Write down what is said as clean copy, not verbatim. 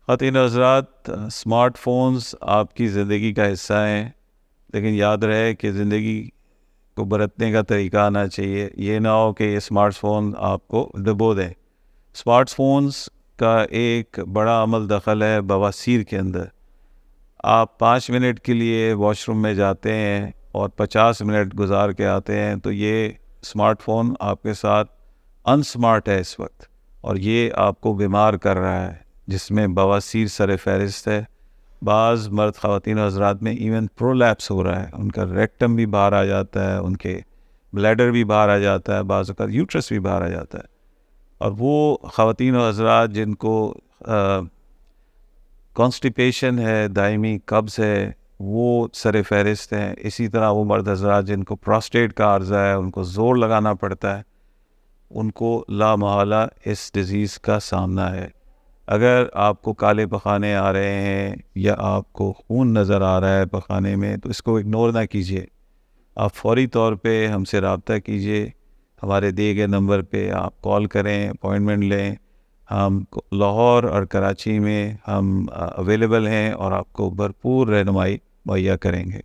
خواتین و حضرات، اسمارٹ فونز آپ کی زندگی کا حصہ ہیں، لیکن یاد رہے کہ زندگی کو برتنے کا طریقہ آنا چاہیے. یہ نہ ہو کہ یہ اسمارٹ فون آپ کو ڈبو دیں. اسمارٹ فونز کا ایک بڑا عمل دخل ہے بواسیر کے اندر. آپ 5 منٹ کے لیے واش روم میں جاتے ہیں اور 50 منٹ گزار کے آتے ہیں، تو یہ اسمارٹ فون آپ کے ساتھ انسمارٹ ہے اس وقت، اور یہ آپ کو بیمار کر رہا ہے، جس میں بواسیر سر فہرست ہے. بعض مرد خواتین و حضرات میں ایون پرولیپس ہو رہا ہے، ان کا ریکٹم بھی باہر آ جاتا ہے، ان کے بلیڈر بھی باہر آ جاتا ہے، بعض اوقات یوٹرس بھی باہر آ جاتا ہے. اور وہ خواتین و حضرات جن کو کانسٹیپیشن ہے، دائمی قبض ہے، وہ سر فہرست ہیں. اسی طرح وہ مرد حضرات جن کو پراسٹیٹ کا عرضہ ہے، ان کو زور لگانا پڑتا ہے، ان کو لا محالہ اس ڈیزیز کا سامنا ہے. اگر آپ کو کالے پخانے آ رہے ہیں یا آپ کو خون نظر آ رہا ہے پخانے میں، تو اس کو اگنور نہ کیجیے. آپ فوری طور پہ ہم سے رابطہ کیجیے. ہمارے دیے گئے نمبر پہ آپ کال کریں، اپوائنٹمنٹ لیں. ہم لاہور اور کراچی میں ہم اویلیبل ہیں اور آپ کو بھرپور رہنمائی مہیا کریں گے.